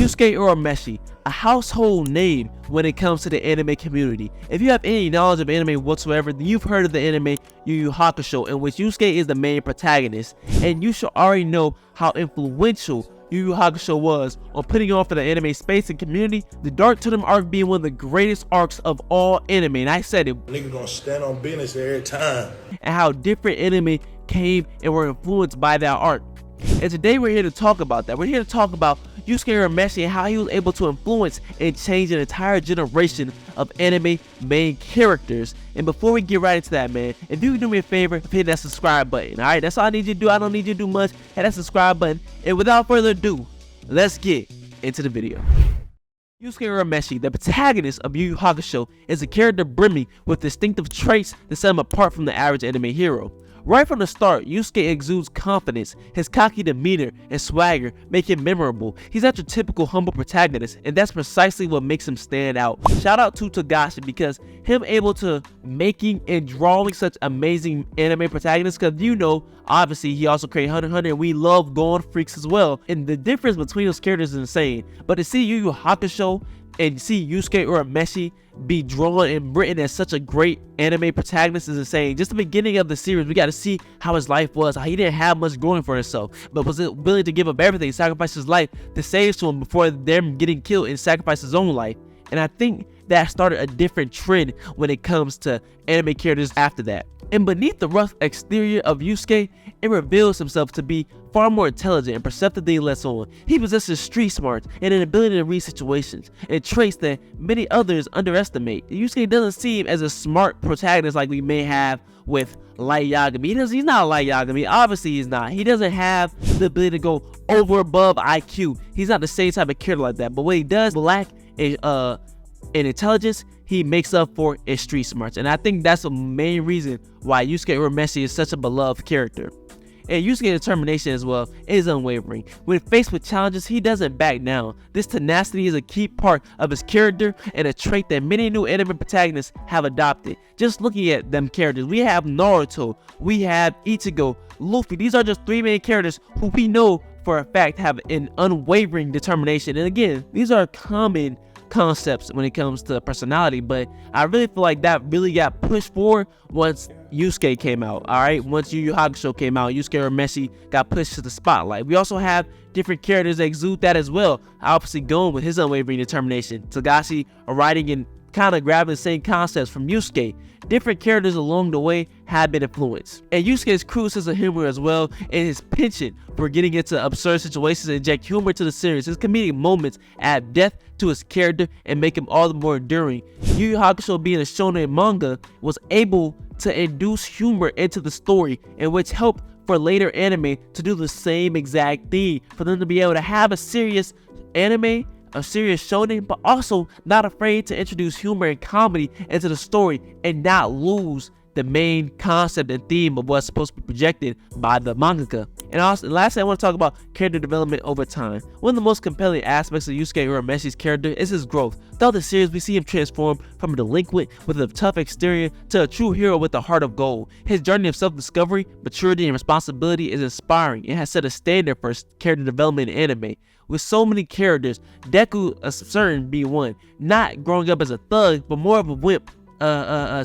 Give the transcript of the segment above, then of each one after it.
Yusuke Urameshi, a household name when it comes to the anime community. If you have any knowledge of anime whatsoever, then you've heard of the anime Yu Yu Hakusho, in which Yusuke is the main protagonist, and you should already know how influential Yu Yu Hakusho was on putting on for the anime space and community, the Dark Totem arc being one of the greatest arcs of all anime, and I said it. Nigga gonna stand on business every time. And how different anime came and were influenced by that arc. And today we're here to talk about that. We're here to talk about Yusuke Urameshi and how he was able to influence and change an entire generation of anime main characters. And before we get right into that, man, if you can do me a favor, hit that subscribe button. Alright, that's all I need you to do. I don't need you to do much. Hit that subscribe button. And without further ado, let's get into the video. Yusuke Urameshi, the protagonist of Yu Yu Hakusho, is a character brimming with distinctive traits that set him apart from the average anime hero. Right from the start, Yusuke exudes confidence. His cocky demeanor and swagger make him memorable. He's not your typical humble protagonist, and that's precisely what makes him stand out. Shout out to Togashi, because him able to making and drawing such amazing anime protagonists, because you know, obviously he also created Hunter x Hunter, and we love Gon Freaks as well, and the difference between those characters is insane. But to see Yu Yu Hakusho and see Yusuke Urameshi be drawn and written as such a great anime protagonist is insane. Just the beginning of the series, we got to see how his life was, how he didn't have much going for himself, but was willing to give up everything, sacrifice his life to save someone before them getting killed, and sacrifice his own life. And I think that started a different trend when it comes to anime characters after that. And beneath the rough exterior of Yusuke, it reveals himself to be far more intelligent and perceptive than he lets on. He possesses street smarts and an ability to read situations, and traits that many others underestimate. Yusuke doesn't seem as a smart protagonist like we may have with Light Yagami. He's not Light Yagami. Obviously he's not. He doesn't have the ability to go over above IQ. He's not the same type of character like that. But what he does lack in intelligence, he makes up for his street smarts. And I think that's the main reason why Yusuke Urameshi is such a beloved character. And Yusuke's determination as well is unwavering. When faced with challenges, he doesn't back down. This tenacity is a key part of his character and a trait that many new anime protagonists have adopted. Just looking at them characters, we have Naruto, we have Ichigo, Luffy. These are just three main characters who we know for a fact have an unwavering determination. And again, these are common concepts when it comes to personality, but I really feel like that really got pushed forward once Yusuke came out. Alright, once Yu Yu Hakusho came out, Yusuke Urameshi got pushed to the spotlight. We also have different characters that exude that as well. Obviously Gon with his unwavering determination, Togashi writing and kind of grabbing the same concepts from Yusuke. Different characters along the way have been influenced. And Yusuke's cruel sense of humor as well, and his penchant for getting into absurd situations and inject humor to the series. His comedic moments add depth to his character and make him all the more enduring. Yu Yu Hakusho, being a shonen manga, was able to induce humor into the story, and which helped for later anime to do the same exact thing, for them to be able to have a serious anime, a serious shonen, but also not afraid to introduce humor and comedy into the story and not lose the main concept and theme of what's supposed to be projected by the mangaka. And also, lastly, I want to talk about character development over time. One of the most compelling aspects of Yusuke Urameshi's character is his growth. Throughout the series, we see him transform from a delinquent with a tough exterior to a true hero with a heart of gold. His journey of self-discovery, maturity, and responsibility is inspiring and has set a standard for character development in anime. With so many characters, Deku a certain being one, not growing up as a thug, but more of a wimp,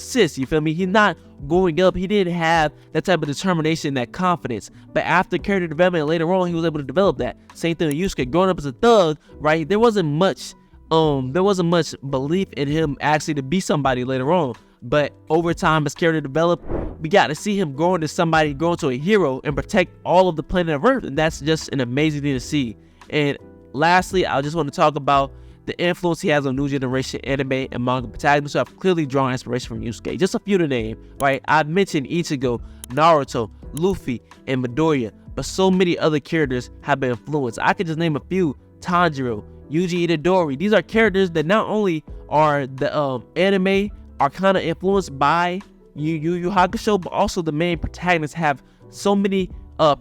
sis, you feel me? He's not growing up, he didn't have that type of determination, that confidence, but after character development later on, he was able to develop that. Same thing with Yusuke, growing up as a thug, right? There wasn't much belief in him actually to be somebody later on, but over time as character developed, we got to see him growing to somebody, growing to a hero and protect all of the planet of Earth, and that's just an amazing thing to see. And lastly, I just want to talk about the influence he has on new generation anime and manga protagonists who have clearly drawn inspiration from Yusuke. Just a few to name, right? I've mentioned Ichigo, Naruto, Luffy, and Midoriya, but so many other characters have been influenced. I could just name a few: Tanjiro, Yuji Itadori. These are characters that not only are the anime are kind of influenced by Yu Yu Hakusho, but also the main protagonists have so many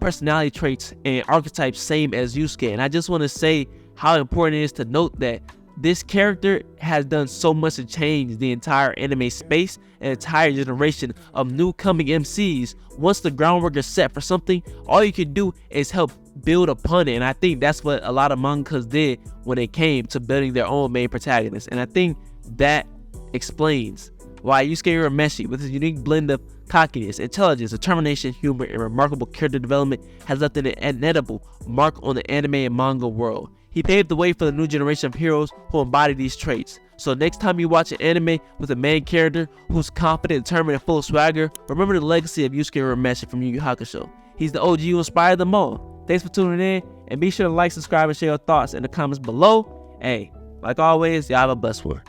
personality traits and archetypes same as Yusuke. And I just want to say how important it is to note that this character has done so much to change the entire anime space, an entire generation of new coming MCs. Once the groundwork is set for something, all you can do is help build upon it. And I think that's what a lot of mangas did when it came to building their own main protagonist. And I think that explains why Yusuke Urameshi, with his unique blend of cockiness, intelligence, determination, humor, and remarkable character development, has left an indelible mark on the anime and manga world. He paved the way for the new generation of heroes who embody these traits. So next time you watch an anime with a main character who's confident, determined, and full of swagger, remember the legacy of Yusuke Urameshi from Yu Yu Hakusho. He's the OG who inspired them all. Thanks for tuning in, and be sure to like, subscribe, and share your thoughts in the comments below. Hey, like always, y'all have a blessed one.